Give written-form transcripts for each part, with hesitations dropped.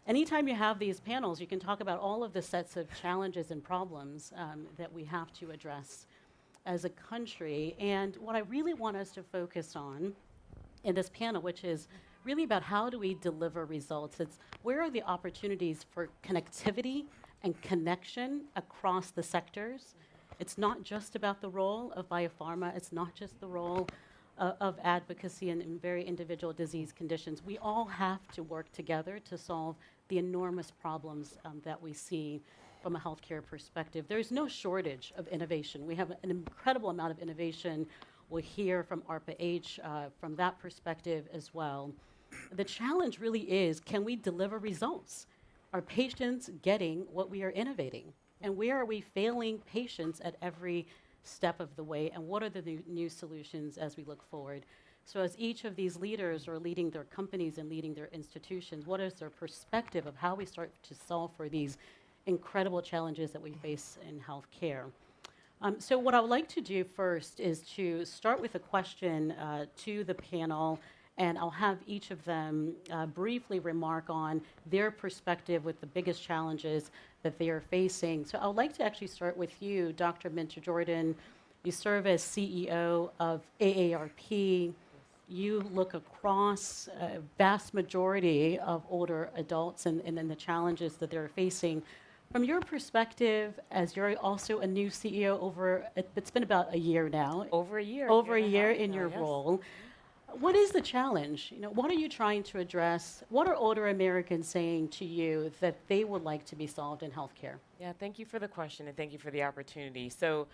anytime you have these panels, you can talk about all of the sets of challenges and problems that we have to address as a country. And what I really want us to focus on in this panel, which is really about how do we deliver results, it's where are the opportunities for connectivity and connection across the sectors. It's not just about the role of biopharma, it's not just the role of advocacy in very individual disease conditions. We all have to work together to solve the enormous problems that we see from a healthcare perspective. There's no shortage of innovation. We have an incredible amount of innovation. We'll hear from AARP-H from that perspective as well. The challenge really is, can we deliver results? Are patients getting what we are innovating? And where are we failing patients at every step of the way? And what are the new solutions as we look forward? So as each of these leaders are leading their companies and leading their institutions, what is their perspective of how we start to solve for these incredible challenges that we face in healthcare? So what I would like to do first is to start with a question to the panel, and I'll have each of them briefly remark on their perspective with the biggest challenges that they are facing. So I would like to actually start with you, Dr. Minter-Jordan. You serve as CEO of AARP. You look across a vast majority of older adults and the challenges that they're facing. From your perspective, as you're also a new CEO it's been about a year now. Over a year. Over a year in your role. What is the challenge? What are you trying to address? What are older Americans saying to you that they would like to be solved in healthcare? Yeah, thank you for the question and thank you for the opportunity. So,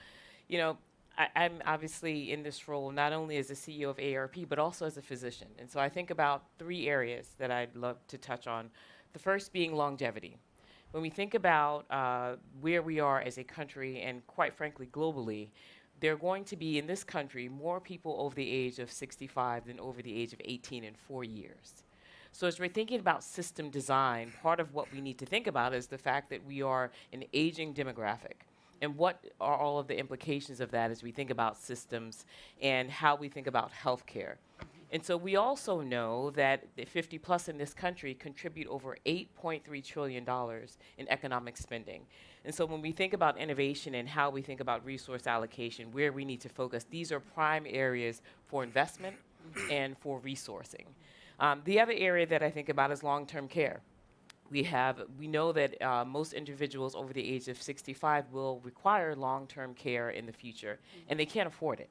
I'm obviously in this role not only as the CEO of AARP, but also as a physician. And so I think about 3 areas that I'd love to touch on. The first being longevity. When we think about where we are as a country and quite frankly globally, there are going to be in this country more people over the age of 65 than over the age of 18 in 4 years. So as we're thinking about system design, part of what we need to think about is the fact that we are an aging demographic. And what are all of the implications of that as we think about systems and how we think about healthcare? And so we also know that the 50 plus in this country contribute over $8.3 trillion in economic spending. And so when we think about innovation and how we think about resource allocation, where we need to focus, these are prime areas for investment and for resourcing. The other area that I think about is long-term care. We know that most individuals over the age of 65 will require long-term care in the future, and they can't afford it.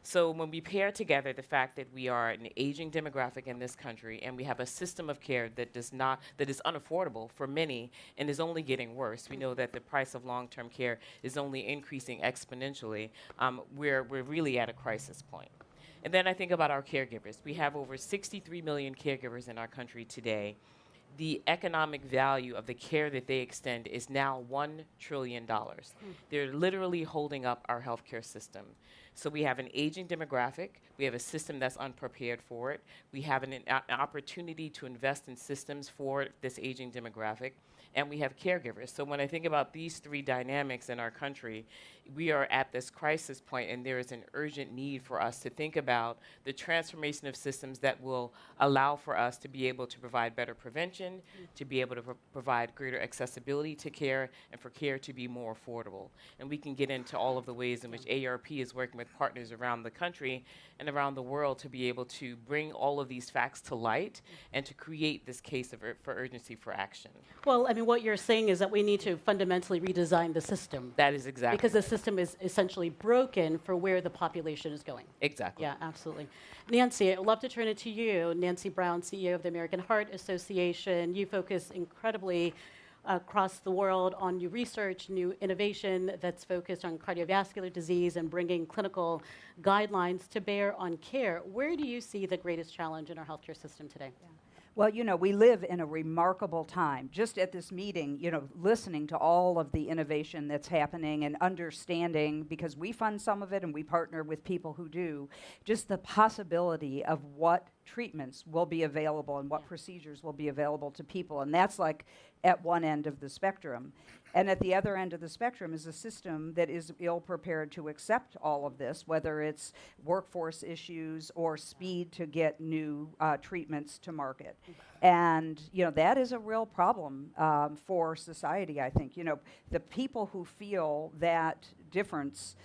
So when we pair together the fact that we are an aging demographic in this country and we have a system of care that is unaffordable for many and is only getting worse, we know that the price of long-term care is only increasing exponentially, we're really at a crisis point. And then I think about our caregivers. We have over 63 million caregivers in our country today. The economic value of the care that they extend is now $1 trillion. They're literally holding up our healthcare system. So we have an aging demographic. We have a system that's unprepared for it. We have an opportunity to invest in systems for this aging demographic. And we have caregivers. So when I think about these 3 dynamics in our country, we are at this crisis point, and there is an urgent need for us to think about the transformation of systems that will allow for us to be able to provide better prevention, to be able to provide greater accessibility to care, and for care to be more affordable. And we can get into all of the ways in which AARP is working with partners around the country and around the world to be able to bring all of these facts to light and to create this case for urgency for action. Well, I mean, what you're saying is that we need to fundamentally redesign the system. That is exactly. Because the system is essentially broken for where the population is going. Exactly. Yeah, absolutely. Nancy, I'd love to turn it to you. Nancy Brown, CEO of the American Heart Association. You focus incredibly across the world on new research, new innovation that's focused on cardiovascular disease and bringing clinical guidelines to bear on care. Where do you see the greatest challenge in our healthcare system today? Yeah. Well, we live in a remarkable time. Just at this meeting, listening to all of the innovation that's happening and understanding, because we fund some of it and we partner with people who do, just the possibility of what treatments will be available and what procedures will be available to people. And that's like at one end of the spectrum. And at the other end of the spectrum is a system that is ill-prepared to accept all of this, whether it's workforce issues or speed to get new treatments to market. And, that is a real problem for society, I think. The people who feel that difference,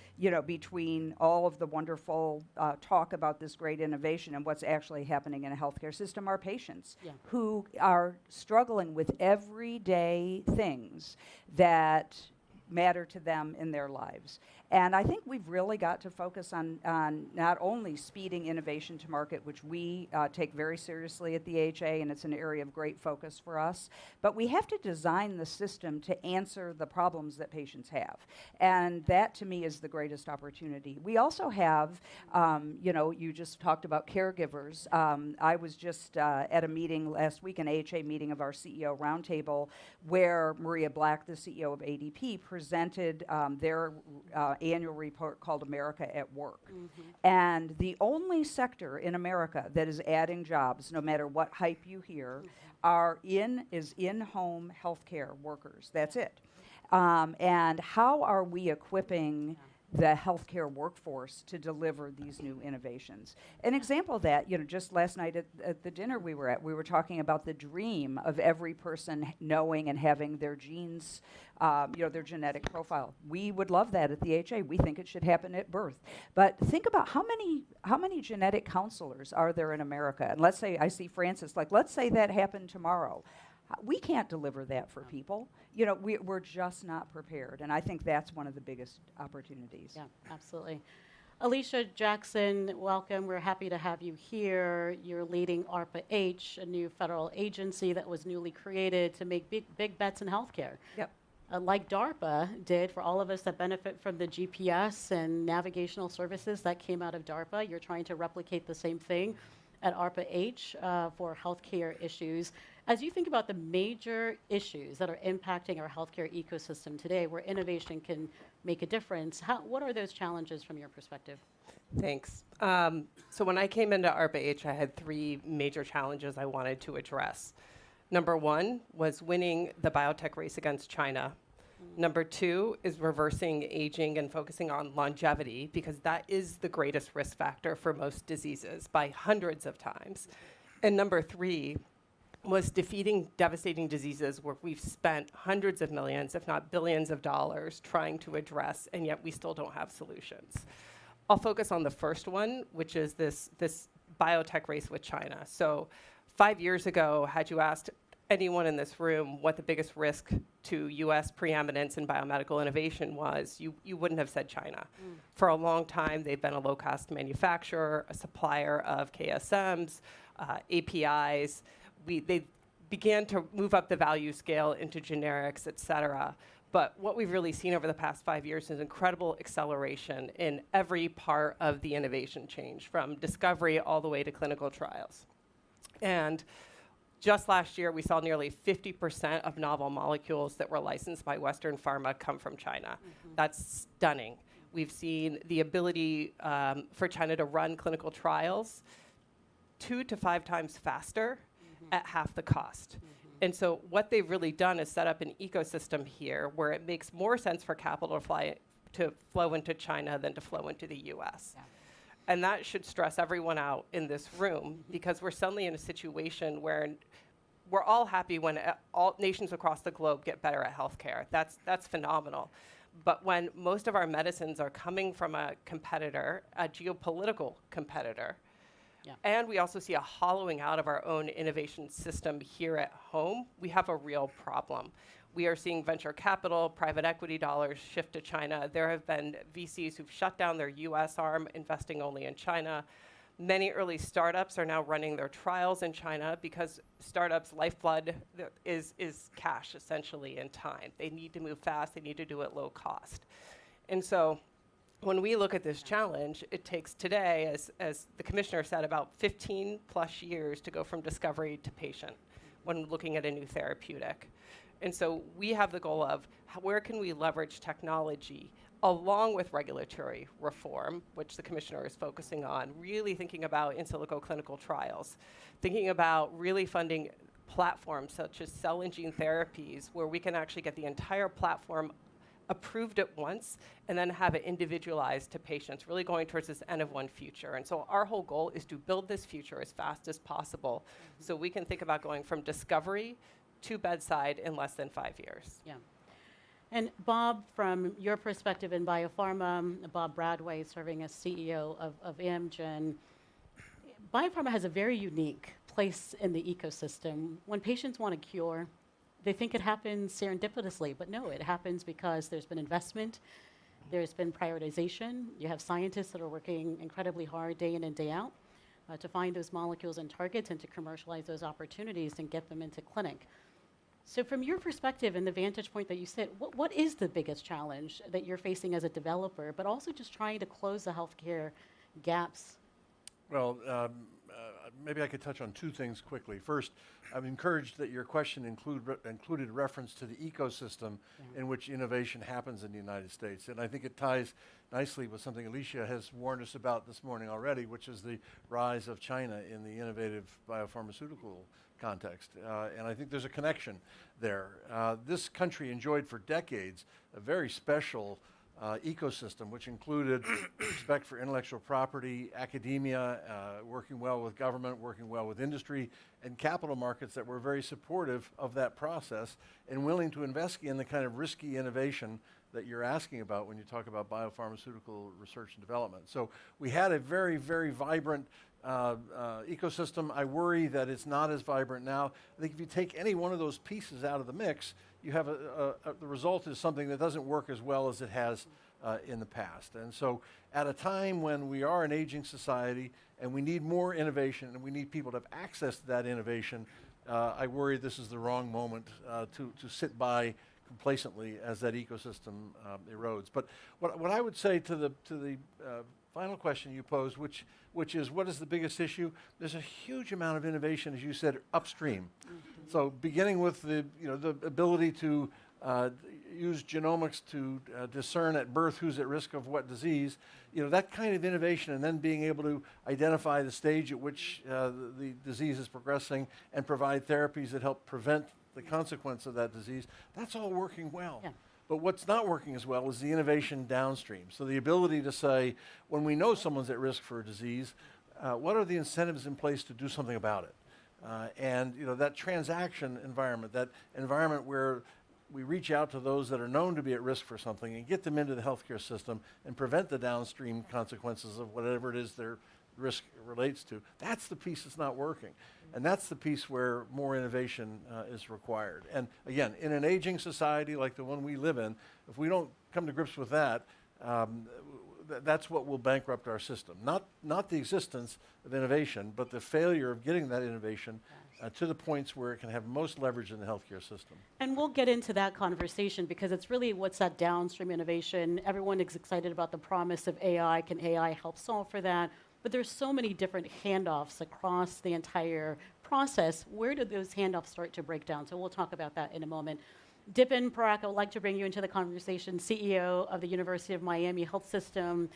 between all of the wonderful talk about this great innovation and what's actually happening in a healthcare system are patients who are struggling with everyday things that matter to them in their lives. And I think we've really got to focus on not only speeding innovation to market, which we take very seriously at the AHA, and it's an area of great focus for us, but we have to design the system to answer the problems that patients have. And that, to me, is the greatest opportunity. We also have, you just talked about caregivers. I was just at a meeting last week, an AHA meeting of our CEO Roundtable, where Maria Black, the CEO of ADP, presented their annual report called America at Work. And the only sector in America that is adding jobs, no matter what hype you hear, is in-home healthcare workers. That's it. And how are we equipping the healthcare workforce to deliver these new innovations? An example of that, just last night at the dinner we were at, we were talking about the dream of every person knowing and having their genes, their genetic profile. We would love that at the AHA. We think it should happen at birth. But think about how many genetic counselors are there in America? And let's say I see Francis, let's say that happened tomorrow. We can't deliver that for people. We're just not prepared. And I think that's one of the biggest opportunities. Yeah, absolutely. Alicia Jackson, welcome. We're happy to have you here. You're leading AARP-H, a new federal agency that was newly created to make big bets in healthcare. Yep. Like DARPA did for all of us that benefit from the GPS and navigational services that came out of DARPA. You're trying to replicate the same thing at AARP-H for healthcare issues. As you think about the major issues that are impacting our healthcare ecosystem today, where innovation can make a difference, what are those challenges from your perspective? Thanks. So when I came into AARP-H, I had three major challenges I wanted to address. Number one was winning the biotech race against China. Number two is reversing aging and focusing on longevity, because that is the greatest risk factor for most diseases by hundreds of times. And number three was defeating devastating diseases where we've spent hundreds of millions, if not billions of dollars trying to address, and yet we still don't have solutions. I'll focus on the first one, which is this biotech race with China. So 5 years ago, had you asked anyone in this room what the biggest risk to US preeminence in biomedical innovation was, you wouldn't have said China. For a long time, they've been a low-cost manufacturer, a supplier of KSMs, APIs. They began to move up the value scale into generics, et cetera. But what we've really seen over the past 5 years is incredible acceleration in every part of the innovation change, from discovery all the way to clinical trials. And just last year, we saw nearly 50% of novel molecules that were licensed by Western pharma come from China. That's stunning. We've seen the ability for China to run clinical trials 2 to 5 times faster at half the cost. And so what they've really done is set up an ecosystem here where it makes more sense for capital to flow into China than to flow into the US. Yeah. And that should stress everyone out in this room, because we're suddenly in a situation where we're all happy when all nations across the globe get better at healthcare. That's phenomenal. But when most of our medicines are coming from a competitor, a geopolitical competitor, and we also see a hollowing out of our own innovation system here at home, we have a real problem. We are seeing venture capital, private equity dollars shift to China. There have been VCs who've shut down their US arm, investing only in China. Many early startups are now running their trials in China because startups' lifeblood is cash, essentially, and time. They need to move fast. They need to do it low cost. And so when we look at this challenge, it takes today, as the commissioner said, about 15 plus years to go from discovery to patient when looking at a new therapeutic. And so we have the goal of where can we leverage technology, along with regulatory reform, which the commissioner is focusing on, really thinking about in silico clinical trials, thinking about really funding platforms such as cell and gene therapies, where we can actually get the entire platform approved at once and then have it individualized to patients, really going towards this N of one future. And so our whole goal is to build this future as fast as possible so we can think about going from discovery to bedside in less than 5 years. Yeah. And Bob, from your perspective in biopharma, Bob Bradway serving as CEO of Amgen, biopharma has a very unique place in the ecosystem. When patients want a cure, they think it happens serendipitously, but no, it happens because there's been investment, there's been prioritization. You have scientists that are working incredibly hard day in and day out to find those molecules and targets and to commercialize those opportunities and get them into clinic. So from your perspective and the vantage point that you sit, what is the biggest challenge that you're facing as a developer, but also just trying to close the healthcare gaps? Well, maybe I could touch on two things quickly. First, I'm encouraged that your question included reference to the ecosystem in which innovation happens in the United States. And I think it ties nicely with something Alicia has warned us about this morning already, which is the rise of China in the innovative biopharmaceutical context. And I think there's a connection there. This country enjoyed for decades a very special ecosystem, which included respect for intellectual property, academia, working well with government, working well with industry, and capital markets that were very supportive of that process and willing to invest in the kind of risky innovation that you're asking about when you talk about biopharmaceutical research and development. So we had a very, very vibrant ecosystem. I worry that it's not as vibrant now. I think if you take any one of those pieces out of the mix, you have the result is something that doesn't work as well as it has in the past. And so at a time when we are an aging society and we need more innovation and we need people to have access to that innovation, I worry this is the wrong moment to sit by complacently as that ecosystem erodes. But what I would say to the final question you posed, which is what is the biggest issue? There's a huge amount of innovation, as you said, upstream. So beginning with the ability to use genomics to discern at birth who's at risk of what disease, that kind of innovation, and then being able to identify the stage at which the disease is progressing and provide therapies that help prevent the consequence of that disease, that's all working well. Yeah. But what's not working as well is the innovation downstream. So the ability to say, when we know someone's at risk for a disease, what are the incentives in place to do something about it? And that transaction environment, that environment where we reach out to those that are known to be at risk for something and get them into the healthcare system and prevent the downstream consequences of whatever it is their risk relates to, that's the piece that's not working. And that's the piece where more innovation is required. And again, in an aging society like the one we live in, if we don't come to grips with that, that's what will bankrupt our system. Not the existence of innovation, but the failure of getting that innovation to the points where it can have most leverage in the healthcare system. And we'll get into that conversation because it's really what's that downstream innovation. Everyone is excited about the promise of AI. Can AI help solve for that? But there's so many different handoffs across the entire process. Where do those handoffs start to break down? So we'll talk about that in a moment. Dipen Parekh, I would like to bring you into the conversation, CEO of the University of Miami Health System.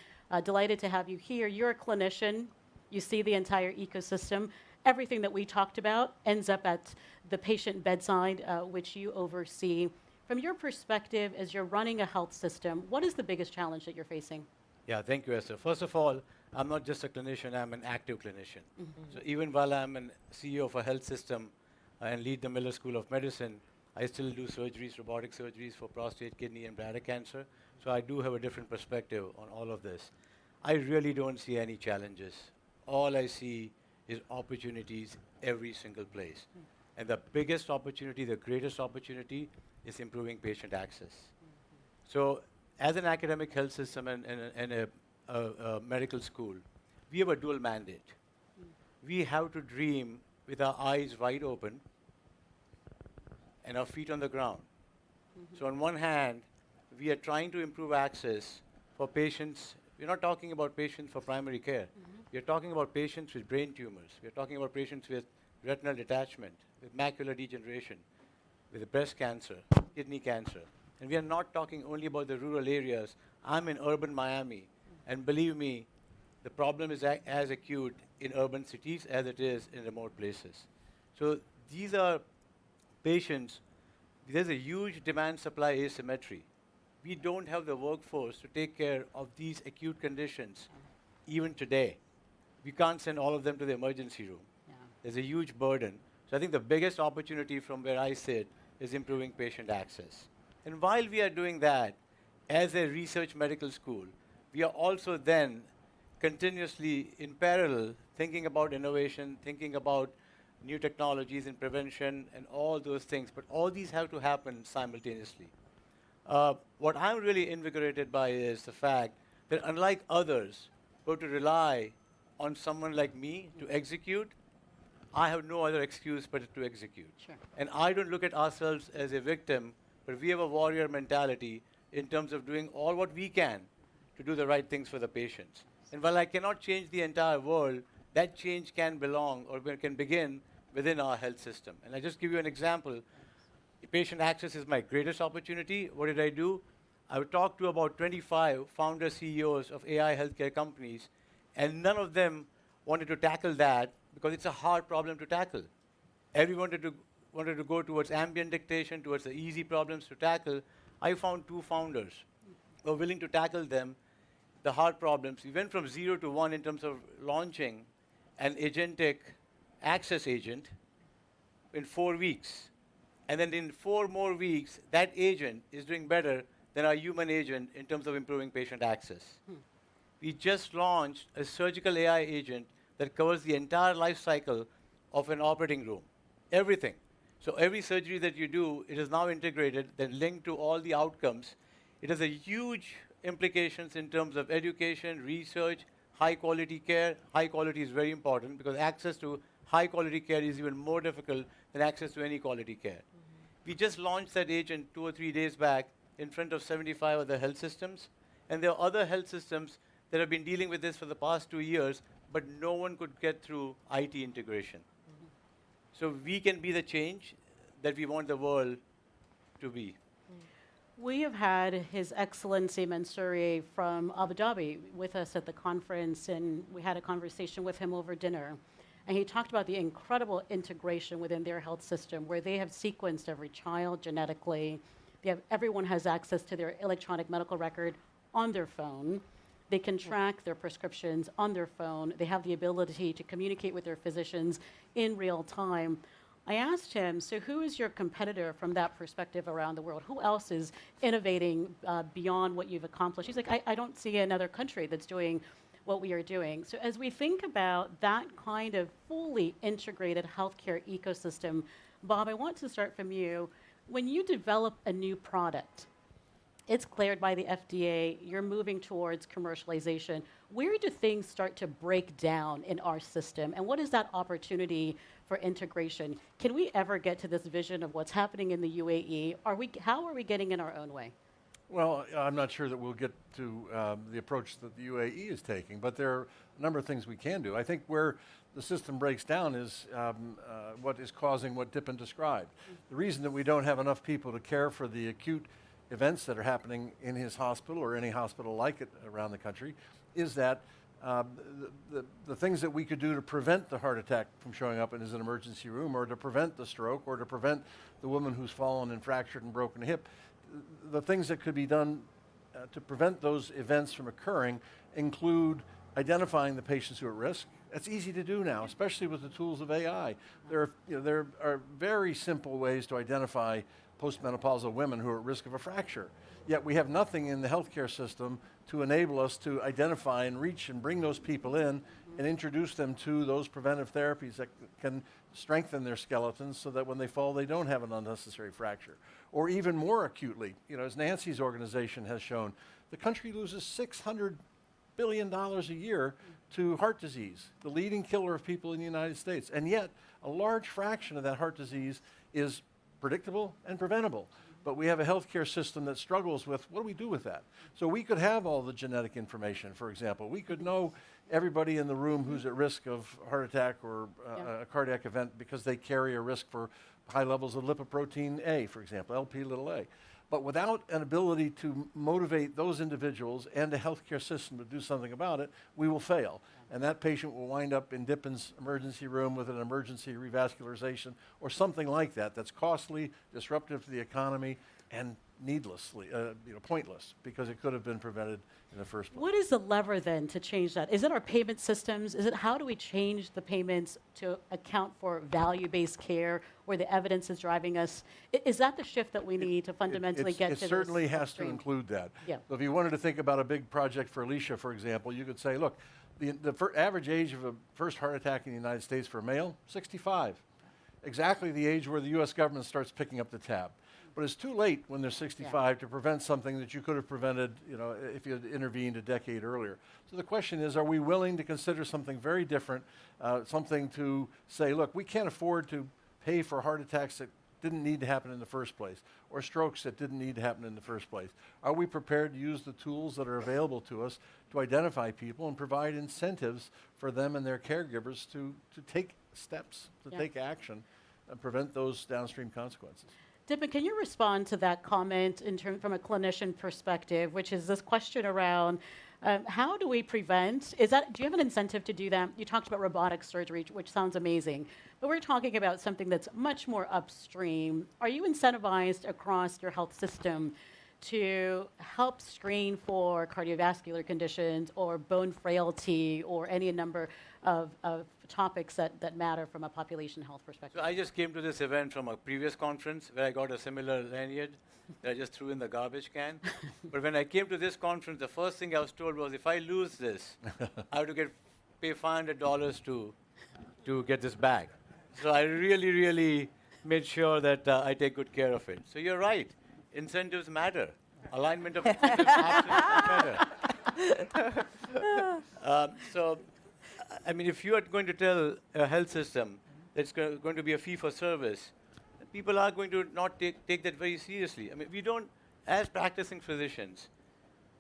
Delighted to have you here. You're a clinician. You see the entire ecosystem. Everything that we talked about ends up at the patient bedside, which you oversee. From your perspective, as you're running a health system, what is the biggest challenge that you're facing? Yeah, thank you, Esther. First of all, I'm not just a clinician, I'm an active clinician. So even while I'm an CEO of a health system and lead the Miller School of Medicine, I still do surgeries, robotic surgeries for prostate, kidney, and bladder cancer. So I do have a different perspective on all of this. I really don't see any challenges. All I see is opportunities every single place. And the biggest opportunity, the greatest opportunity, is improving patient access. So as an academic health system and a medical school, we have a dual mandate. We have to dream with our eyes wide open and our feet on the ground. So on one hand, we are trying to improve access for patients. We're not talking about patients for primary care. We're talking about patients with brain tumors. We're talking about patients with retinal detachment, with macular degeneration, with breast cancer, kidney cancer. And we are not talking only about the rural areas. I'm in urban Miami, and believe me, the problem is as acute in urban cities as it is in remote places. So these are patients, there's a huge demand-supply asymmetry. We don't have the workforce to take care of these acute conditions even today. We can't send all of them to the emergency room. Yeah. There's a huge burden. So I think the biggest opportunity from where I sit is improving patient access. And while we are doing that, as a research medical school, we are also then continuously in parallel thinking about innovation, thinking about new technologies in prevention and all those things. But all these have to happen simultaneously. What I'm really invigorated by is the fact that unlike others who have to rely on someone like me to execute, I have no other excuse but to execute. Sure. And I don't look at ourselves as a victim, but we have a warrior mentality in terms of doing all what we can to do the right things for the patients. And while I cannot change the entire world, that change can belong or can begin within our health system. And I just give you an example. Patient access is my greatest opportunity. What did I do? I would talk to about 25 founder CEOs of AI healthcare companies, and none of them wanted to tackle that because it's a hard problem to tackle. Everyone wanted to go towards ambient dictation, towards the easy problems to tackle. I found 2 founders who were willing to tackle them, the hard problems. We went from 0 to 1 in terms of launching an agentic access agent in 4 weeks. And then in 4 more weeks, that agent is doing better than our human agent in terms of improving patient access. We just launched a surgical AI agent that covers the entire life cycle of an operating room, everything. So every surgery that you do, it is now integrated, then linked to all the outcomes. It has a huge implications in terms of education, research, high quality care. High quality is very important because access to high quality care is even more difficult than access to any quality care. We just launched that agent 2 or 3 days back in front of 75 other health systems. And there are other health systems that have been dealing with this for the past 2 years, but no one could get through IT integration. So we can be the change that we want the world to be. We have had His Excellency Mansouri from Abu Dhabi with us at the conference, and we had a conversation with him over dinner. And he talked about the incredible integration within their health system where they have sequenced every child genetically. Everyone has access to their electronic medical record on their phone. They can track their prescriptions on their phone. They have the ability to communicate with their physicians in real time. I asked him, so who is your competitor from that perspective around the world? Who else is innovating beyond what you've accomplished? He's like, I don't see another country that's doing what we are doing. So as we think about that kind of fully integrated healthcare ecosystem, Bob, I want to start from you. When you develop a new product, it's cleared by the FDA, you're moving towards commercialization. Where do things start to break down in our system? And what is that opportunity for integration? Can we ever get to this vision of what's happening in the UAE? How are we getting in our own way? Well, I'm not sure that we'll get to the approach that the UAE is taking, but there are a number of things we can do. I think where the system breaks down is what is causing what Dipen described. The reason that we don't have enough people to care for the acute events that are happening in his hospital or any hospital like it around the country is that the things that we could do to prevent the heart attack from showing up in his emergency room, or to prevent the stroke, or to prevent the woman who's fallen and fractured and broken a hip, the things that could be done to prevent those events from occurring include identifying the patients who are at risk. That's easy to do now, especially with the tools of AI. There are very simple ways to identify postmenopausal women who are at risk of a fracture. Yet we have nothing in the healthcare system to enable us to identify and reach and bring those people in and introduce them to those preventive therapies that can strengthen their skeletons so that when they fall, they don't have an unnecessary fracture. Or even more acutely, as Nancy's organization has shown, the country loses $600 billion a year to heart disease, the leading killer of people in the United States. And yet, a large fraction of that heart disease is predictable and preventable. But we have a healthcare system that struggles with, what do we do with that? So we could have all the genetic information, for example. We could know everybody in the room who's at risk of heart attack or a cardiac event because they carry a risk for high levels of lipoprotein A, for example, LP little a. But without an ability to motivate those individuals and the healthcare system to do something about it, we will fail. And that patient will wind up in Dipen's emergency room with an emergency revascularization or something like that that's costly, disruptive to the economy, and needlessly, pointless, because it could have been prevented in the first place. What is the lever then to change that? Is it our payment systems? Is it how do we change the payments to account for value-based care where the evidence is driving us? Is that the shift that we need to fundamentally get to It this certainly has to upstream? include that. Yeah. So if you wanted to think about a big project for Alicia, for example, you could say, look, the average age of a first heart attack in the United States for a male, 65. Exactly the age where the U.S. government starts picking up the tab. But it's too late when they're 65 to prevent something that you could have prevented, if you had intervened a decade earlier. So the question is, are we willing to consider something very different, something to say, look, we can't afford to pay for heart attacks that didn't need to happen in the first place, or strokes that didn't need to happen in the first place? Are we prepared to use the tools that are available to us to identify people and provide incentives for them and their caregivers to take steps, to take action, and prevent those downstream consequences? Dipen, can you respond to that comment from a clinician perspective, which is this question around how do we prevent? Do you have an incentive to do that? You talked about robotic surgery, which sounds amazing, but we're talking about something that's much more upstream. Are you incentivized across your health system to help screen for cardiovascular conditions or bone frailty or any number of topics that matter from a population health perspective? So I just came to this event from a previous conference where I got a similar lanyard that I just threw in the garbage can. But when I came to this conference, the first thing I was told was, if I lose this, I have to pay $500 to get this back. So I really made sure that I take good care of it. So you're right. Incentives matter. Alignment of incentives absolutely matter. So, I mean, if you are going to tell a health system that's going to be a fee for service, people are going to not take that very seriously. I mean, we don't, as practicing physicians,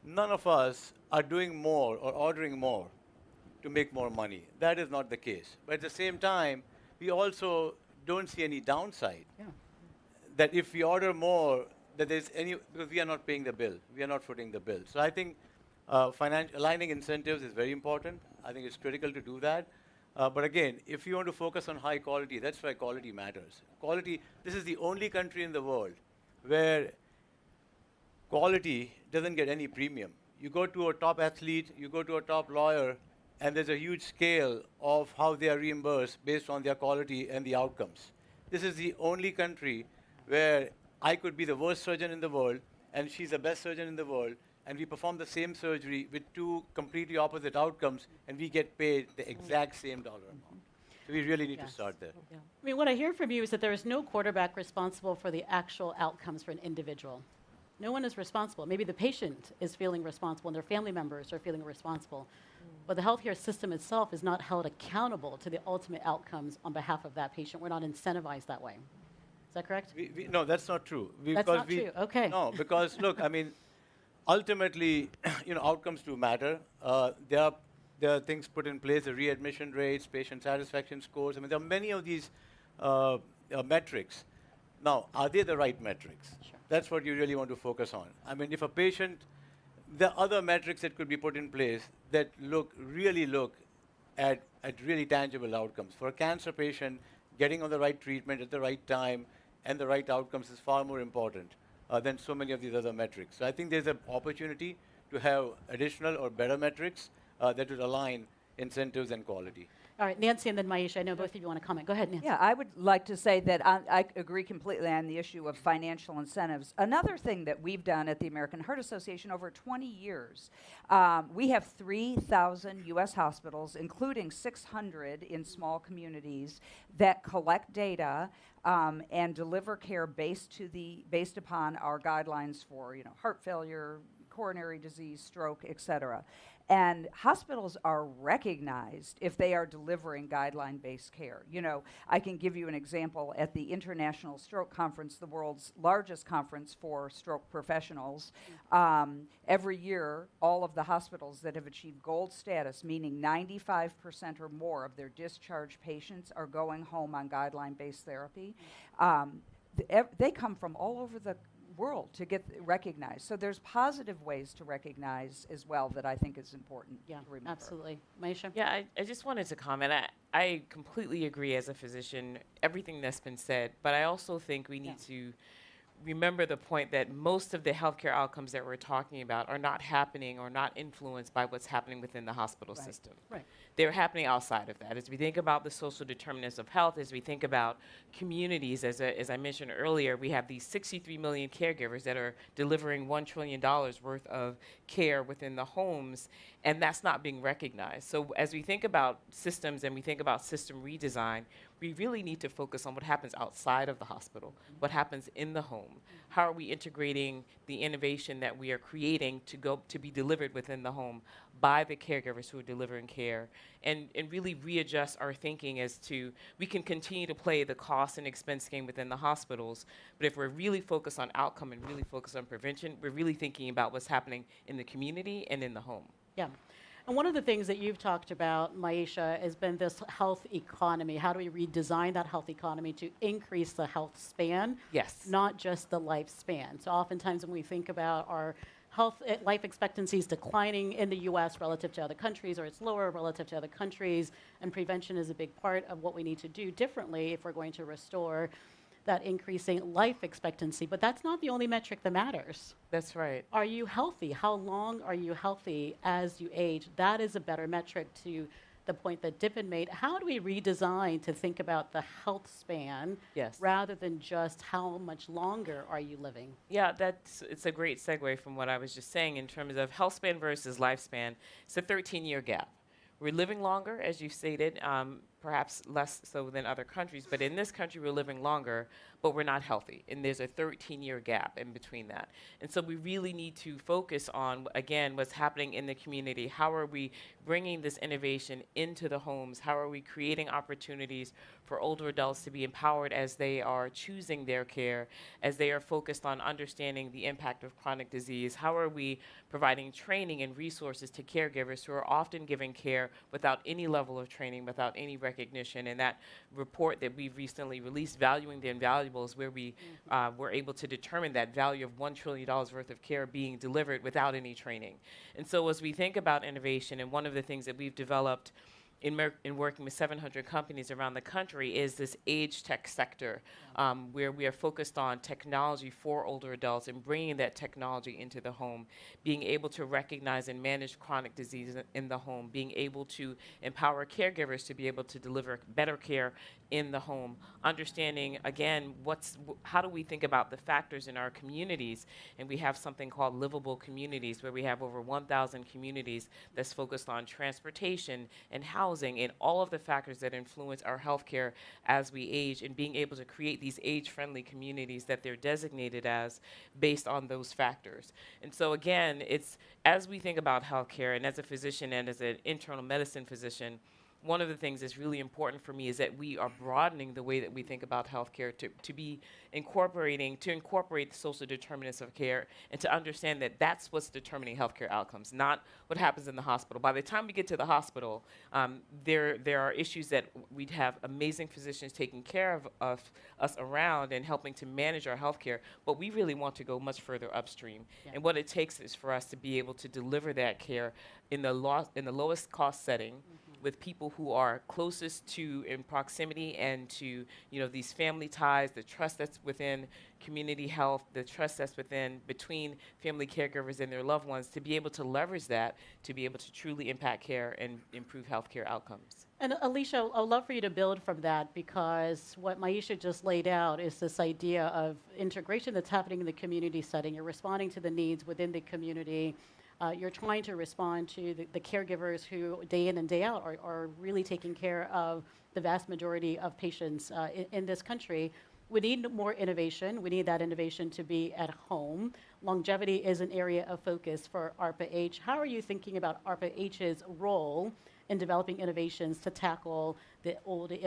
none of us are doing more or ordering more to make more money. That is not the case. But at the same time, we also don't see any downside. Yeah. That if we order more, that there's because we are not paying the bill. We are not footing the bill. So I think aligning incentives is very important. I think it's critical to do that. But again, if you want to focus on high quality, that's why quality matters. Quality, this is the only country in the world where quality doesn't get any premium. You go to a top athlete, you go to a top lawyer, and there's a huge scale of how they are reimbursed based on their quality and the outcomes. This is the only country where I could be the worst surgeon in the world, and she's the best surgeon in the world, and we perform the same surgery with two completely opposite outcomes, and we get paid the exact same dollar amount. So we really need to start there. Yeah. I mean, what I hear from you is that there is no quarterback responsible for the actual outcomes for an individual. No one is responsible. Maybe the patient is feeling responsible and their family members are feeling responsible. But the healthcare system itself is not held accountable to the ultimate outcomes on behalf of that patient. We're not incentivized that way. Is that correct? No, that's not true. That's not true. Okay. No, because look, I mean, ultimately, outcomes do matter. There are things put in place, the readmission rates, patient satisfaction scores. I mean, there are many of these metrics. Now, are they the right metrics? Sure. That's what you really want to focus on. I mean, if a patient, there are other metrics that could be put in place that really look at really tangible outcomes. For a cancer patient, getting on the right treatment at the right time and the right outcomes is far more important than so many of these other metrics. So I think there's an opportunity to have additional or better metrics that would align incentives and quality. All right, Nancy and then Myechia. I know both of you want to comment. Go ahead, Nancy. Yeah, I would like to say that I agree completely on the issue of financial incentives. Another thing that we've done at the American Heart Association over 20 years, we have 3,000 U.S. hospitals, including 600 in small communities, that collect data and deliver care based upon our guidelines for heart failure, coronary disease, stroke, et cetera. And hospitals are recognized if they are delivering guideline-based care. I can give you an example. At the International Stroke Conference, the world's largest conference for stroke professionals, every year, all of the hospitals that have achieved gold status, meaning 95% or more of their discharged patients are going home on guideline-based therapy, they come from all over the world to get recognized. So there's positive ways to recognize as well that I think is important Yeah, to remember. absolutely. Myechia? Yeah, I just wanted to comment. I completely agree as a physician, everything that's been said, but I also think we need to remember the point that most of the healthcare outcomes that we're talking about are not happening or not influenced by what's happening within the hospital system. Right. They're happening outside of that. As we think about the social determinants of health, as we think about communities, as I mentioned earlier, we have these 63 million caregivers that are delivering $1 trillion worth of care within the homes, and that's not being recognized. So as we think about systems and we think about system redesign, we really need to focus on what happens outside of the hospital, what happens in the home. How are we integrating the innovation that we are creating to be delivered within the home by the caregivers who are delivering care, and really readjust our thinking as to, we can continue to play the cost and expense game within the hospitals, but if we're really focused on outcome and really focused on prevention, we're really thinking about what's happening in the community and in the home. Yeah. And one of the things that you've talked about, Myechia, has been this health economy. How do we redesign that health economy to increase the health span? Yes. Not just the lifespan. So oftentimes when we think about our life expectancies declining in the U.S. relative to other countries, or it's lower relative to other countries, and prevention is a big part of what we need to do differently if we're going to restore that increasing life expectancy. But that's not the only metric that matters. That's right. Are you healthy? How long are you healthy as you age? That is a better metric to the point that Dipen made. How do we redesign to think about the health span rather than just how much longer are you living? Yeah, it's a great segue from what I was just saying in terms of health span versus lifespan. It's a 13-year gap. We're living longer, as you stated, perhaps less so than other countries, but in this country we're living longer, but we're not healthy, and there's a 13-year gap in between that. And so we really need to focus on, again, what's happening in the community. How are we bringing this innovation into the homes? How are we creating opportunities for older adults to be empowered as they are choosing their care, as they are focused on understanding the impact of chronic disease? How are we providing training and resources to caregivers who are often giving care without any level of training, without any recognition? And that report that we've recently released, Valuing the Invaluables, where we were able to determine that value of $1 trillion worth of care being delivered without any training. And so as we think about innovation, and one of the things that we've developed in working with 700 companies around the country is this age tech sector, where we are focused on technology for older adults and bringing that technology into the home, being able to recognize and manage chronic disease in the home, being able to empower caregivers to be able to deliver better care in the home, understanding, again, how do we think about the factors in our communities? And we have something called livable communities, where we have over 1,000 communities that's focused on transportation and housing and all of the factors that influence our healthcare as we age, and being able to create these age-friendly communities that they're designated as based on those factors. And so again, it's, as we think about healthcare, and as a physician and as an internal medicine physician, one of the things that's really important for me is that we are broadening the way that we think about healthcare to incorporate the social determinants of care, and to understand that that's what's determining healthcare outcomes, not what happens in the hospital. By the time we get to the hospital, there are issues that we'd have amazing physicians taking care of us around and helping to manage our healthcare, but we really want to go much further upstream. Yeah. And what it takes is for us to be able to deliver that care in the lowest cost setting, with people who are closest to, in proximity, and to, these family ties, the trust that's within community health, the trust that's between family caregivers and their loved ones, to be able to leverage that, to be able to truly impact care and improve healthcare outcomes. And Alicia, I'd love for you to build from that, because what Myechia just laid out is this idea of integration that's happening in the community setting. You're responding to the needs within the community. You're trying to respond to the caregivers who day in and day out are really taking care of the vast majority of patients in this country. We need more innovation. We need that innovation to be at home. Longevity is an area of focus for AARP-H. How are you thinking about AARP-H's role in developing innovations to tackle the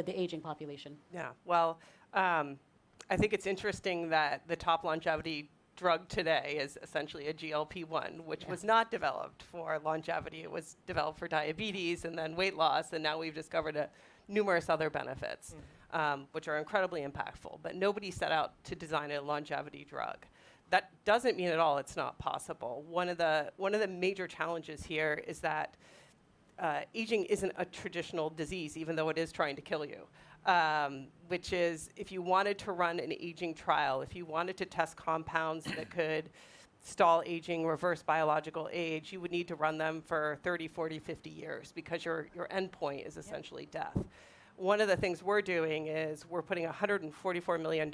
aging population? Yeah, well, I think it's interesting that the top longevity drug today is essentially a GLP-1, which was not developed for longevity. It was developed for diabetes and then weight loss, and now we've discovered numerous other benefits, which are incredibly impactful. But nobody set out to design a longevity drug. that doesn't mean at all it's not possible. One of the major challenges here is that aging isn't a traditional disease, even though it is trying to kill you. Which is, if you wanted to run an aging trial, if you wanted to test compounds that could stall aging, reverse biological age, you would need to run them for 30, 40, 50 years because your endpoint is essentially death. One of the things we're doing is we're putting $144 million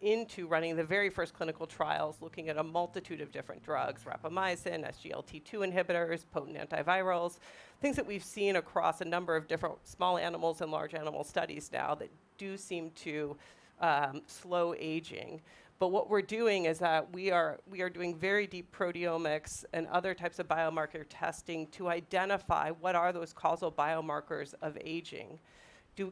into running the very first clinical trials, looking at a multitude of different drugs, rapamycin, SGLT2 inhibitors, potent antivirals, things that we've seen across a number of different small animals and large animal studies now that do seem to slow aging. But what we're doing is that we are doing very deep proteomics and other types of biomarker testing to identify what are those causal biomarkers of aging.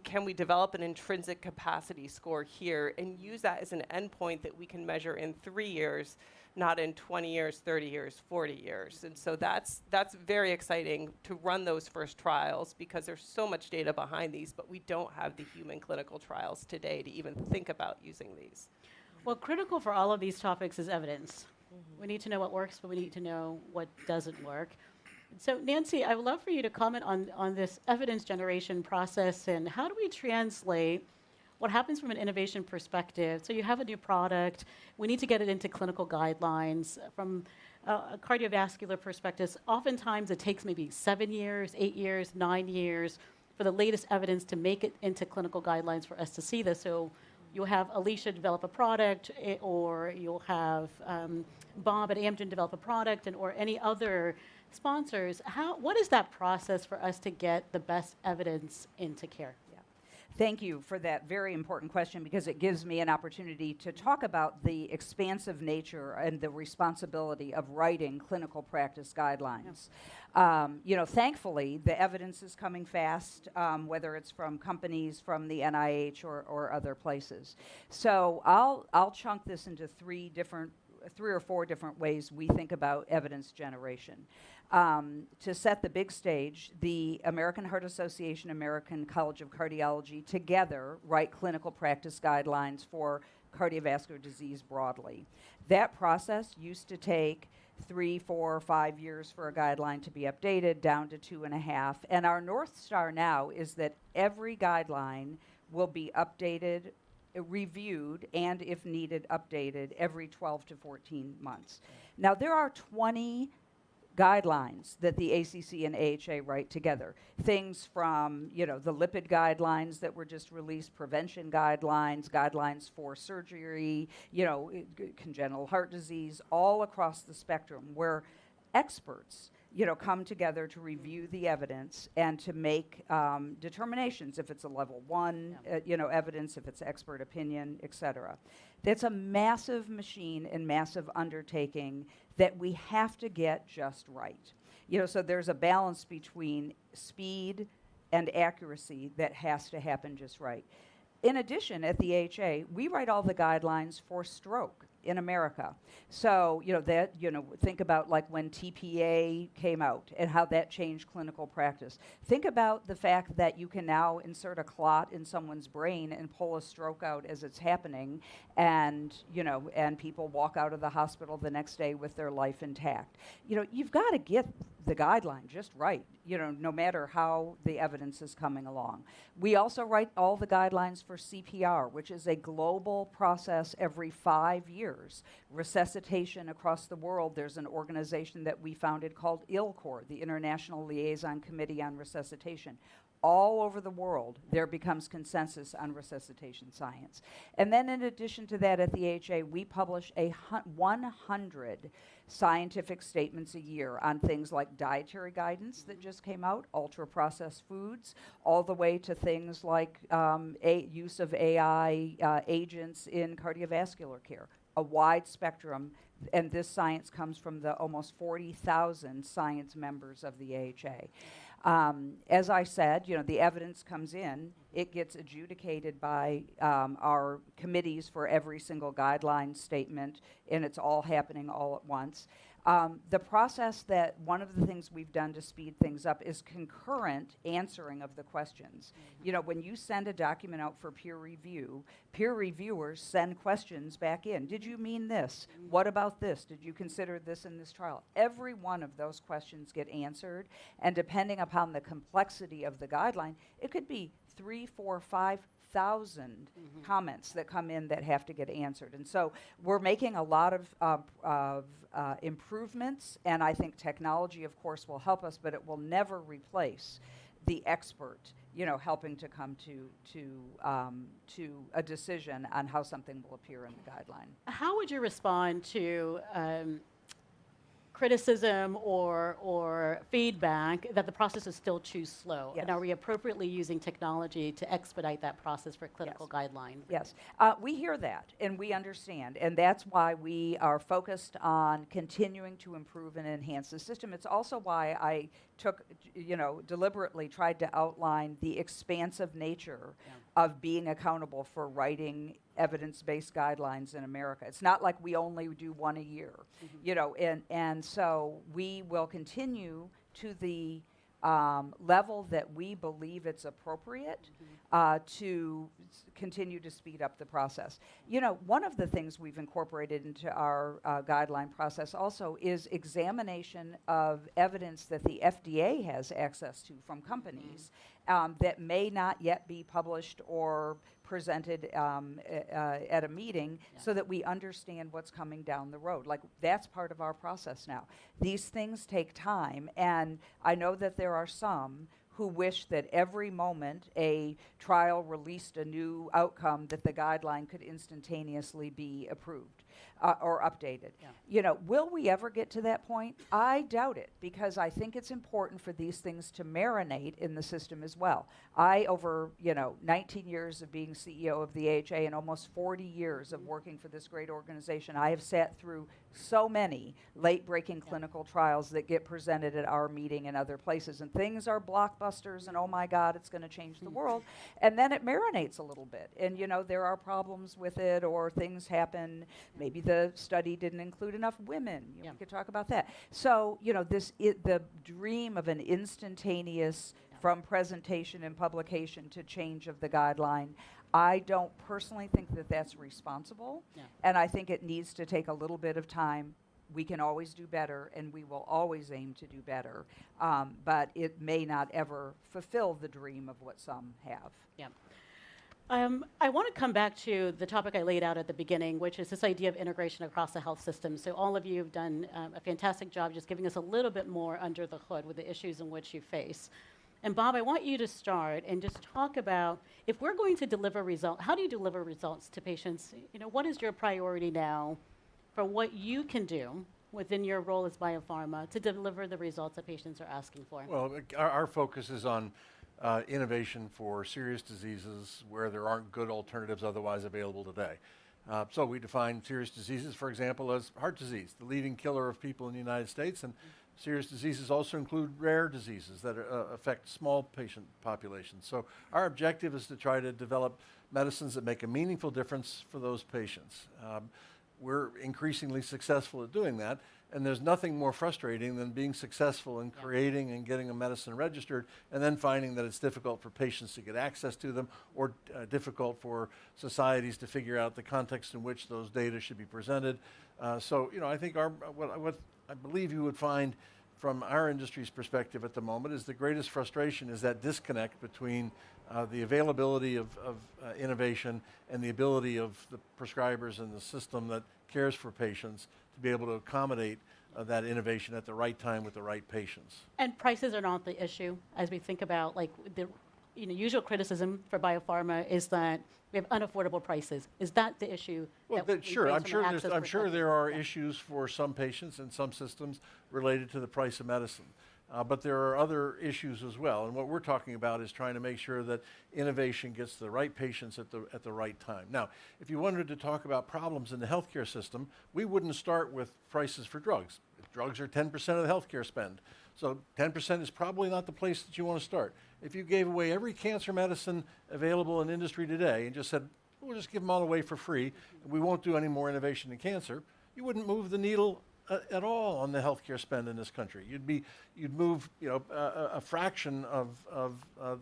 Can we develop an intrinsic capacity score here and use that as an endpoint that we can measure in 3 years, not in 20 years, 30 years, 40 years? And so that's very exciting to run those first trials because there's so much data behind these, but we don't have the human clinical trials today to even think about using these. Well, critical for all of these topics is evidence. We need to know what works, but we need to know what doesn't work. So Nancy, I would love for you to comment on this evidence generation process and how do we translate what happens from an innovation perspective. So you have a new product, we need to get it into clinical guidelines. From a cardiovascular perspective, oftentimes it takes maybe 7 years, 8 years, 9 years for the latest evidence to make it into clinical guidelines for us to see this. So you'll have Alicia develop a product, or you'll have Bob at Amgen develop a product, or any other sponsors. What is that process for us to get the best evidence into care? Thank you for that very important question because it gives me an opportunity to talk about the expansive nature and the responsibility of writing clinical practice guidelines. Thankfully, the evidence is coming fast, whether it's from companies, from the NIH, or other places. So I'll chunk this into three or four different ways we think about evidence generation. To set the big stage, the American Heart Association, American College of Cardiology together write clinical practice guidelines for cardiovascular disease broadly. That process used to take 3, 4, 5 years for a guideline to be updated, down to 2.5. And our North Star now is that every guideline will be updated, reviewed, and if needed, updated every 12 to 14 months. Now, there are 20 guidelines that the ACC and AHA write together. Things from, the lipid guidelines that were just released, prevention guidelines, guidelines for surgery, congenital heart disease, all across the spectrum where experts, come together to review the evidence and to make determinations if it's a level 1, evidence, if it's expert opinion, et cetera. That's a massive machine and massive undertaking that we have to get just right. So there's a balance between speed and accuracy that has to happen just right. In addition, at the AHA, we write all the guidelines for stroke in America. So, think about like when TPA came out and how that changed clinical practice. Think about the fact that you can now insert a clot in someone's brain and pull a stroke out as it's happening, and, and people walk out of the hospital the next day with their life intact. You've got to get the guideline just right, no matter how the evidence is coming along. We also write all the guidelines for CPR, which is a global process every 5 years. Resuscitation across the world, there's an organization that we founded called ILCOR, the International Liaison Committee on Resuscitation. All over the world, there becomes consensus on resuscitation science. And then in addition to that, at the AHA, we publish 100 scientific statements a year on things like dietary guidance that just came out, ultra-processed foods, all the way to things like use of AI agents in cardiovascular care, a wide spectrum. And this science comes from the almost 40,000 science members of the AHA. As I said, the evidence comes in It gets adjudicated by our committees for every single guideline statement, and it's all happening all at once. The process that one of the things we've done to speed things up is concurrent answering of the questions. You know, when you send a document out for peer review, peer reviewers send questions back in. Did you mean this? What about this? Did you consider this in this trial? Every one of those questions get answered, and depending upon the complexity of the guideline, it could be 3, 4, 5,000 comments that come in that have to get answered. And so we're making a lot of improvements, and I think technology, of course, will help us, but it will never replace the expert, you know, helping to come to a decision on how something will appear in the guideline. How would you respond to criticism or feedback that the process is still too slow? Yes. And are we appropriately using technology to expedite that process for clinical guideline? Yes, we hear that and we understand, and that's why we are focused on continuing to improve and enhance the system. It's also why I deliberately tried to outline the expansive nature of being accountable for writing evidence-based guidelines in America. It's not like we only do one a year, you know, and so we will continue to the level that we believe it's appropriate to continue to speed up the process. You know, one of the things we've incorporated into our guideline process also is examination of evidence that the FDA has access to from companies that may not yet be published or presented at a meeting so that we understand what's coming down the road. Like, that's part of our process now. These things take time, and I know that there are some who wish that every moment a trial released a new outcome that the guideline could instantaneously be approved or updated. You know, will we ever get to that point? I doubt it, because I think it's important for these things to marinate in the system as well. Over 19 years of being CEO of the AHA and almost 40 years of working for this great organization, I have sat through so many late-breaking clinical trials that get presented at our meeting and other places, and things are blockbusters and oh my God, it's going to change the world, and then it marinates a little bit, and there are problems with it, or things happen. Maybe the study didn't include enough women. We could talk about that. So the dream of an instantaneous from presentation and publication to change of the guideline, I don't personally think that that's responsible, and I think it needs to take a little bit of time. We can always do better, and we will always aim to do better, but it may not ever fulfill the dream of what some have. I want to come back to the topic I laid out at the beginning, which is this idea of integration across the health system. So all of you have done a fantastic job just giving us a little bit more under the hood with the issues in which you face. And Bob, I want you to start and just talk about, if we're going to deliver results, how do you deliver results to patients? What is your priority now for what you can do within your role as biopharma to deliver the results that patients are asking for? Well, our focus is on innovation for serious diseases where there aren't good alternatives otherwise available today. So we define serious diseases, for example, as heart disease, the leading killer of people in the United States, and serious diseases also include rare diseases that affect small patient populations. So our objective is to try to develop medicines that make a meaningful difference for those patients. We're increasingly successful at doing that, and there's nothing more frustrating than being successful in creating and getting a medicine registered and then finding that it's difficult for patients to get access to them, or difficult for societies to figure out the context in which those data should be presented. So I think what I believe you would find from our industry's perspective at the moment is the greatest frustration is that disconnect between the availability of innovation and the ability of the prescribers and the system that cares for patients to be able to accommodate that innovation at the right time with the right patients. And prices are not the issue as we think about, like, the usual criticism for biopharma is that we have unaffordable prices. Is that the issue? Well, sure. I'm sure there are issues for some patients and some systems related to the price of medicine. But there are other issues as well. And what we're talking about is trying to make sure that innovation gets the right patients at the right time. Now, if you wanted to talk about problems in the healthcare system, we wouldn't start with prices for drugs. drugs are 10% of the healthcare spend. So 10% is probably not the place that you want to start. If you gave away every cancer medicine available in industry today and just said, we'll just give them all away for free, and we won't do any more innovation in cancer, you wouldn't move the needle at all on the healthcare spend in this country. You'd move, a fraction of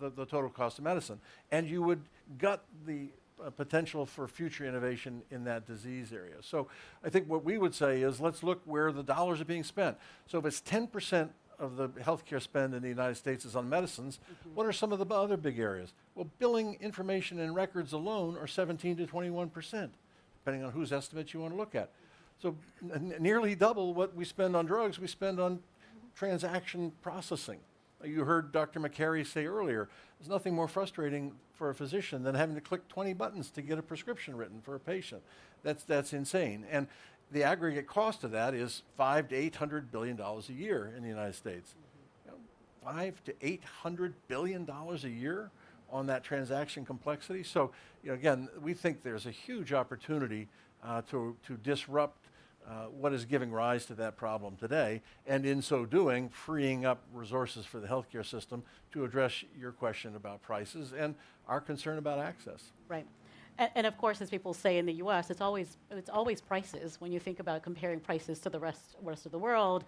the total cost of medicine, and you would gut the potential for future innovation in that disease area. So I think what we would say is let's look where the dollars are being spent. So if it's 10% of the healthcare spend in the United States is on medicines, what are some of the other big areas? Well, billing, information, and records alone are 17 to 21%, depending on whose estimates you want to look at. So nearly double what we spend on drugs, we spend on transaction processing. You heard Dr. McCary say earlier, there's nothing more frustrating for a physician than having to click 20 buttons to get a prescription written for a patient. That's insane. And the aggregate cost of that is $500 to $800 billion a year in the United States. $500 to $800 billion a year on that transaction complexity. So, again, we think there's a huge opportunity to disrupt what is giving rise to that problem today, and in so doing, freeing up resources for the healthcare system to address your question about prices and our concern about access. Right. And of course, as people say in the U.S., it's always prices when you think about comparing prices to the rest of the world.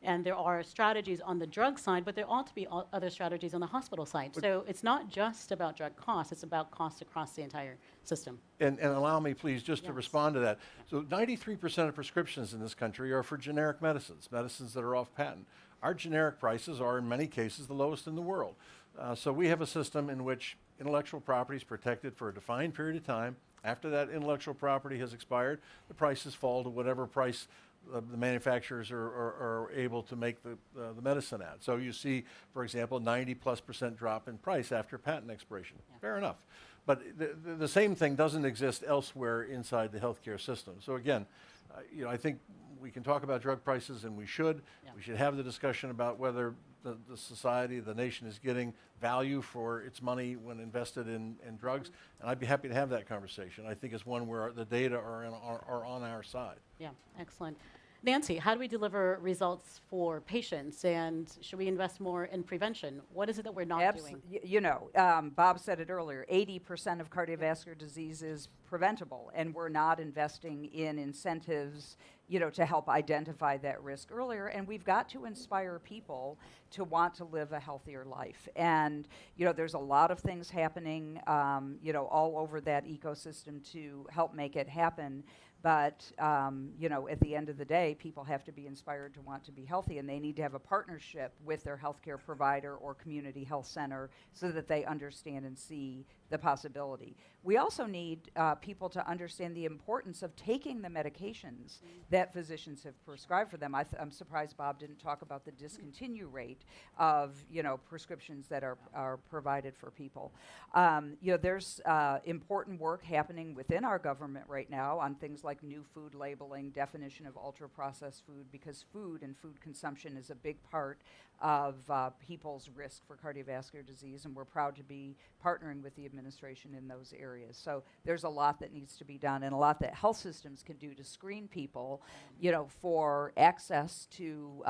And there are strategies on the drug side, but there ought to be other strategies on the hospital side. So it's not just about drug costs, it's about costs across the entire system. And allow me, please, just to Yes. respond to that. So 93% of prescriptions in this country are for generic medicines that are off patent. Our generic prices are, in many cases, the lowest in the world. So we have a system in which intellectual property is protected for a defined period of time. After that intellectual property has expired, the prices fall to whatever price the manufacturers are able to make the medicine at. So you see, for example, 90+% drop in price after patent expiration. Yeah. Fair enough. But the same thing doesn't exist elsewhere inside the healthcare system. So again, I think we can talk about drug prices, and we should. Yeah. We should have the discussion about whether the society, the nation is getting value for its money when invested in drugs. And I'd be happy to have that conversation. I think it's one where the data are on our side. Yeah, excellent. Nancy, how do we deliver results for patients, and should we invest more in prevention? What is it that we're not doing? Bob said it earlier, 80% of cardiovascular disease is preventable, and we're not investing in incentives, to help identify that risk earlier. And we've got to inspire people to want to live a healthier life. And, there's a lot of things happening, all over that ecosystem to help make it happen. But, at the end of the day, people have to be inspired to want to be healthy, and they need to have a partnership with their healthcare provider or community health center so that they understand and see the possibility. We also need people to understand the importance of taking the medications that physicians have prescribed for them. I'm surprised Bob didn't talk about the discontinue rate of, prescriptions that are provided for people. There's important work happening within our government right now on things like new food labeling, definition of ultra-processed food, because food and food consumption is a big part of people's risk for cardiovascular disease, and we're proud to be partnering with the administration in those areas. So there's a lot that needs to be done, and a lot that health systems can do to screen people, for access to,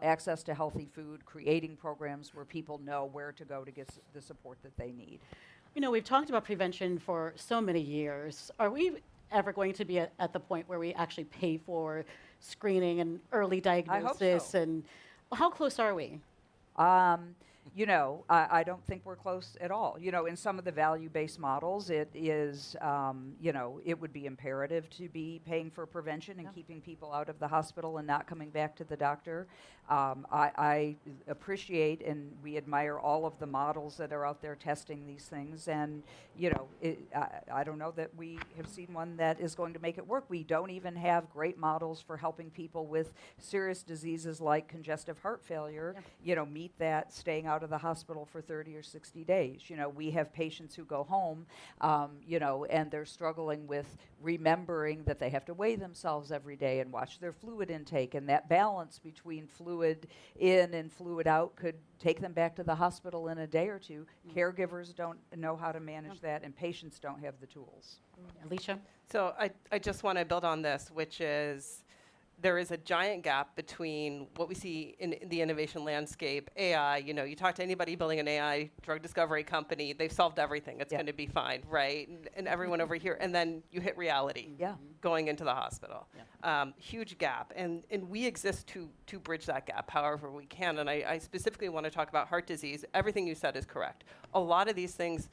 access to healthy food, creating programs where people know where to go to get the support that they need. We've talked about prevention for so many years. Are we ever going to be at the point where we actually pay for screening and early diagnosis? I hope so. And how close are we? I don't think we're close at all. In some of the value-based models, it is, it would be imperative to be paying for prevention and keeping people out of the hospital and not coming back to the doctor. I appreciate and we admire all of the models that are out there testing these things. And, I don't know that we have seen one that is going to make it work. We don't even have great models for helping people with serious diseases like congestive heart failure, meet that staying out of the hospital for 30 or 60 days. We have patients who go home, and they're struggling with remembering that they have to weigh themselves every day and watch their fluid intake, and that balance between fluid in and fluid out could take them back to the hospital in a day or two. Caregivers don't know how to manage that, and patients don't have the tools. Alicia? So I just want to build on this, which is there is a giant gap between what we see in the innovation landscape, AI, you talk to anybody building an AI drug discovery company, they've solved everything. It's Yeah. going to be fine, right? And everyone over here, and then you hit reality. Yeah. Going into the hospital. Huge gap. And we exist to bridge that gap however we can. And I specifically want to talk about heart disease. Everything you said is correct. A lot of these things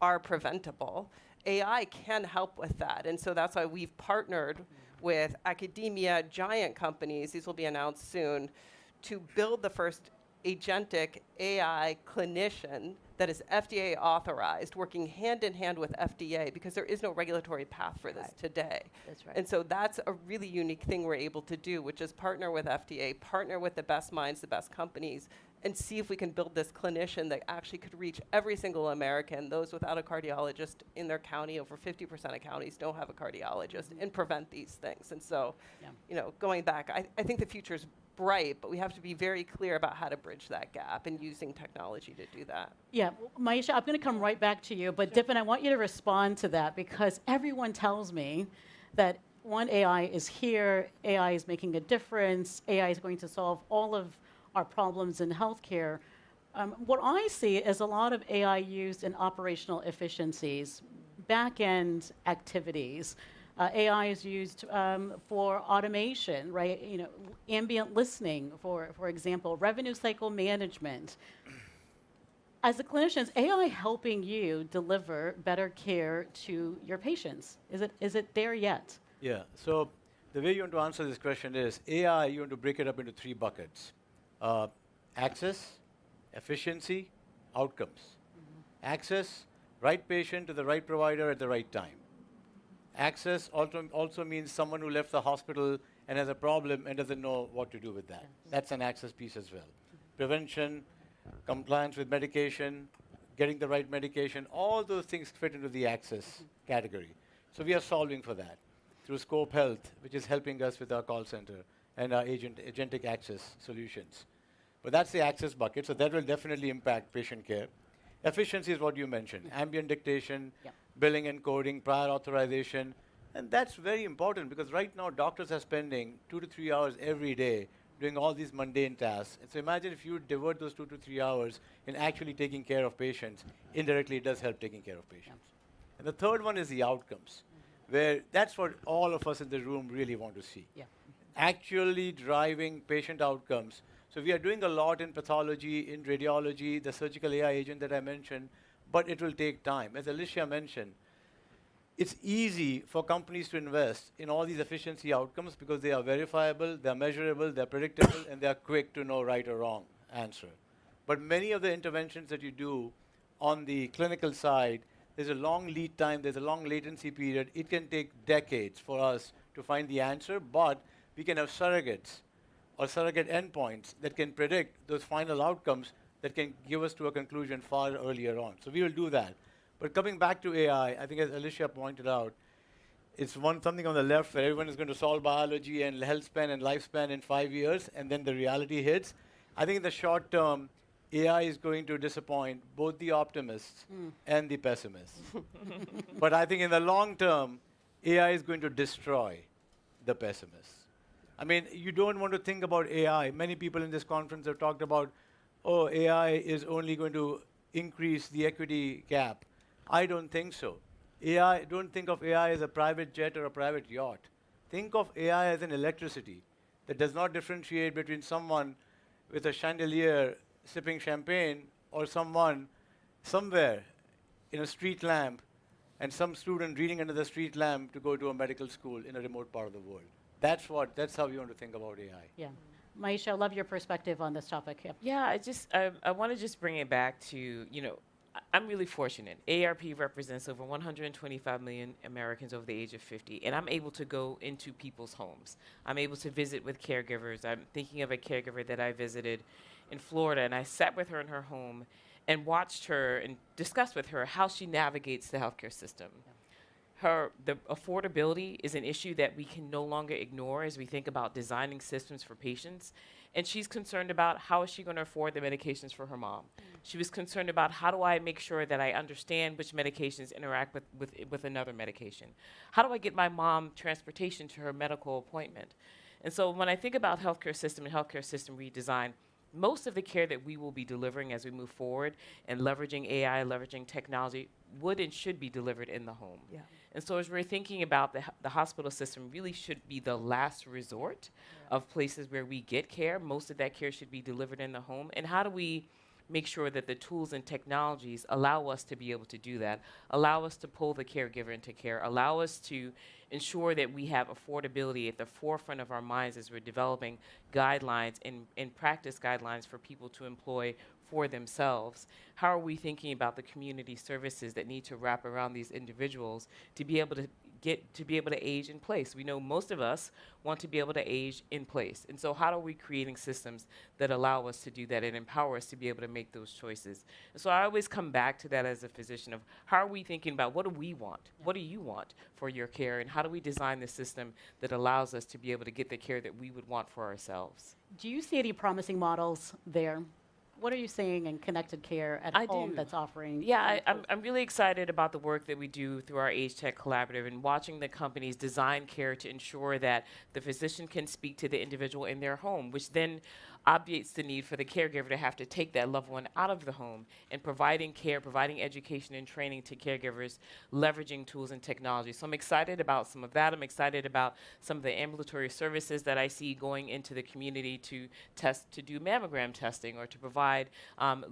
are preventable. AI can help with that. And so that's why we've partnered with academia, giant companies, these will be announced soon, to build the first agentic AI clinician that is FDA authorized, working hand in hand with FDA, because there is no regulatory path for this today. That's right. And so that's a really unique thing we're able to do, which is partner with FDA, partner with the best minds, the best companies, and see if we can build this clinician that actually could reach every single American, those without a cardiologist in their county. Over 50% of counties don't have a cardiologist, and prevent these things. And so, going back, I think the future's bright, but we have to be very clear about how to bridge that gap and using technology to do that. Yeah, Myechia, I'm going to come right back to you, but Dipen, I want you to respond to that, because everyone tells me that AI is here, AI is making a difference, AI is going to solve all of our problems in healthcare. What I see is a lot of AI used in operational efficiencies, back-end activities. AI is used for automation, right? Ambient listening, for example, revenue cycle management. As a clinician, is AI helping you deliver better care to your patients? Is it there yet? Yeah. So the way you want to answer this question is AI, you want to break it up into 3 buckets. Access, efficiency, outcomes. Access, right patient to the right provider at the right time. Access also means someone who left the hospital and has a problem and doesn't know what to do with that. That's an access piece as well. Prevention, compliance with medication, getting the right medication, all those things fit into the access category. So we are solving for that through Scope Health, which is helping us with our call center and our agentic access solutions. But that's the access bucket, so that will definitely impact patient care. Efficiency is what you mentioned, ambient dictation, billing and coding, prior authorization, and that's very important because right now doctors are spending 2 to 3 hours every day doing all these mundane tasks. And so imagine if you divert those 2 to 3 hours in actually taking care of patients. Indirectly, it does help taking care of patients. And the third one is the outcomes, where that's what all of us in the room really want to see. Actually driving patient outcomes. So we are doing a lot in pathology, in radiology, the surgical AI agent that I mentioned, but it will take time. As Alicia mentioned, it's easy for companies to invest in all these efficiency outcomes because they are verifiable, they're measurable, they're predictable, and they're quick to know right or wrong answer. But many of the interventions that you do on the clinical side, there's a long lead time, there's a long latency period. It can take decades for us to find the answer, but we can have surrogates or surrogate endpoints that can predict those final outcomes that can give us to a conclusion far earlier on. So we will do that. But coming back to AI, I think as Alicia pointed out, it's something on the left where everyone is going to solve biology and health span and lifespan in 5 years, and then the reality hits. I think in the short term, AI is going to disappoint both the optimists and the pessimists. But I think in the long term, AI is going to destroy the pessimists. I mean, you don't want to think about AI. Many people in this conference have talked about, oh, AI is only going to increase the equity gap. I don't think so. Don't think of AI as a private jet or a private yacht. Think of AI as an electricity that does not differentiate between someone with a chandelier sipping champagne or someone somewhere in a street lamp and some student reading under the street lamp to go to a medical school in a remote part of the world. That's how you want to think about AI. Yeah. Myechia, I love your perspective on this topic. Yeah, I want to just bring it back to, I'm really fortunate. AARP represents over 125 million Americans over the age of 50, and I'm able to go into people's homes. I'm able to visit with caregivers. I'm thinking of a caregiver that I visited in Florida, and I sat with her in her home and watched her and discussed with her how she navigates the healthcare system. The affordability is an issue that we can no longer ignore as we think about designing systems for patients. And she's concerned about how is she going to afford the medications for her mom. She was concerned about how do I make sure that I understand which medications interact with another medication. How do I get my mom transportation to her medical appointment? And so when I think about healthcare system and healthcare system redesign, most of the care that we will be delivering as we move forward and leveraging AI, leveraging technology, would and should be delivered in the home. Yeah. And so as we're thinking about the hospital system really should be the last resort of places where we get care. Most of that care should be delivered in the home. And how do we make sure that the tools and technologies allow us to be able to do that, allow us to pull the caregiver into care, allow us to ensure that we have affordability at the forefront of our minds as we're developing guidelines and practice guidelines for people to employ for themselves. How are we thinking about the community services that need to wrap around these individuals to be able to age in place? We know most of us want to be able to age in place. And so how are we creating systems that allow us to do that and empower us to be able to make those choices? And so I always come back to that as a physician of how are we thinking about what do we want? What do you want for your care? And how do we design the system that allows us to be able to get the care that we would want for ourselves? Do you see any promising models there? What are you seeing in connected care at I home do. that's offering? Yeah, I'm really excited about the work that we do through our Age Tech Collaborative and watching the companies design care to ensure that the physician can speak to the individual in their home, which then obviates the need for the caregiver to have to take that loved one out of the home, and providing care, providing education and training to caregivers, leveraging tools and technology. So I'm excited about some of that. I'm excited about some of the ambulatory services that I see going into the community to do mammogram testing or to provide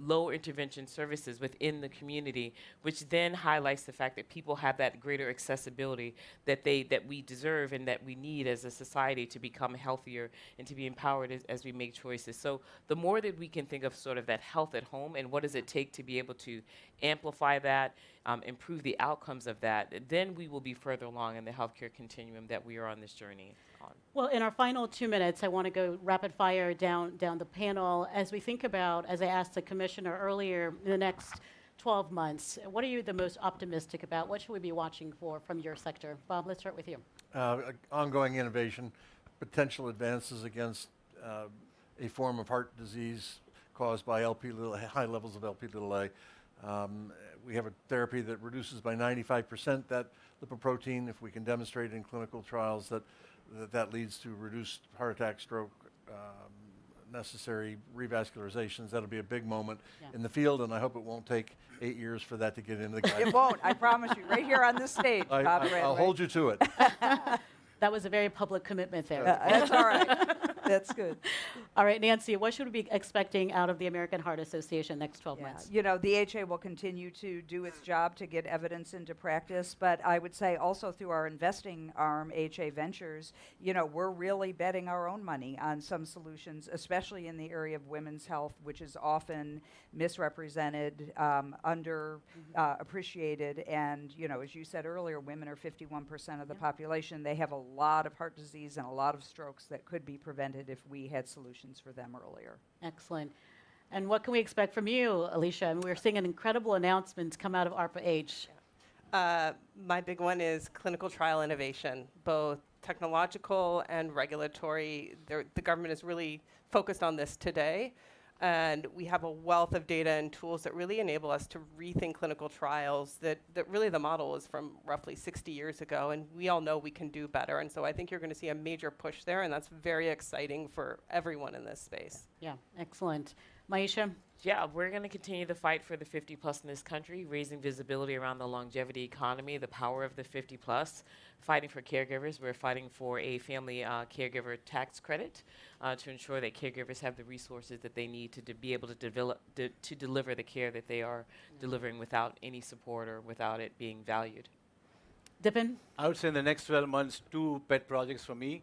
low intervention services within the community, which then highlights the fact that people have that greater accessibility that we deserve and that we need as a society to become healthier and to be empowered as we make choices. So the more that we can think of sort of that health at home and what does it take to be able to amplify that, improve the outcomes of that, then we will be further along in the healthcare continuum that we are on this journey on. Well, in our final 2 minutes, I want to go rapid fire down the panel. As we think about, as I asked the commissioner earlier, in the next 12 months, what are you the most optimistic about? What should we be watching for from your sector? Bob, let's start with you. Ongoing innovation, potential advances against a form of heart disease caused by high levels of Lp(a). We have a therapy that reduces by 95% that lipoprotein. If we can demonstrate in clinical trials that leads to reduced heart attack, stroke, necessary revascularizations, that'll be a big moment in the field, and I hope it won't take 8 years for that to get into the guidelines. It won't, I promise you, right here on this stage, Bob Bradway. I'll hold you to it. That was a very public commitment there. That's all right. That's good. All right, Nancy, what should we be expecting out of the American Heart Association next 12 months? You know, the AHA will continue to do its job to get evidence into practice, but I would say also through our investing arm, AHA Ventures, you know, we're really betting our own money on some solutions, especially in the area of women's health, which is often misrepresented, appreciated, and, you know, as you said earlier, women are 51% of the population. They have a lot of heart disease and a lot of strokes that could be prevented if we had solutions for them earlier. Excellent. And what can we expect from you, Alicia? I mean, we're seeing an incredible announcements come out of AARP-H. My big one is clinical trial innovation, both technological and regulatory. The government is really focused on this today. And we have a wealth of data and tools that really enable us to rethink clinical trials that really the model is from roughly 60 years ago, and we all know we can do better. And so I think you're going to see a major push there, and that's very exciting for everyone in this space. Yeah, excellent. Myechia? Yeah, we're going to continue the fight for the 50 plus in this country, raising visibility around the longevity economy, the power of the 50 plus, fighting for caregivers. We're fighting for a family caregiver tax credit to ensure that caregivers have the resources that they need to be able to deliver the care that they are delivering without any support or without it being valued. Dipen? I would say in the next 12 months, 2 pet projects for me.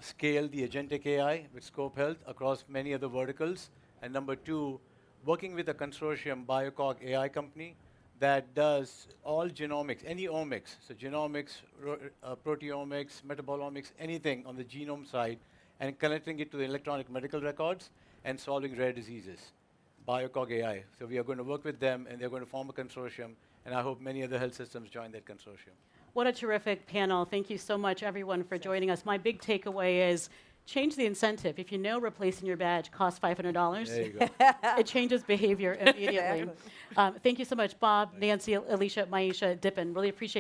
Scale the agentic AI with Scope Health across many other verticals. And number 2, working with a consortium, BioCog AI company, that does all genomics, any omics, so genomics, proteomics, metabolomics, anything on the genome side, and connecting it to the electronic medical records and solving rare diseases. BioCog AI. So we are going to work with them, and they're going to form a consortium, and I hope many other health systems join that consortium. What a terrific panel. Thank you so much, everyone, for joining us. My big takeaway is change the incentive. If you know replacing your badge costs $500, There you go. it changes behavior immediately. Exactly. Thank you so much, Bob, Nancy, Alicia, Myechia, Dipen. Really appreciate your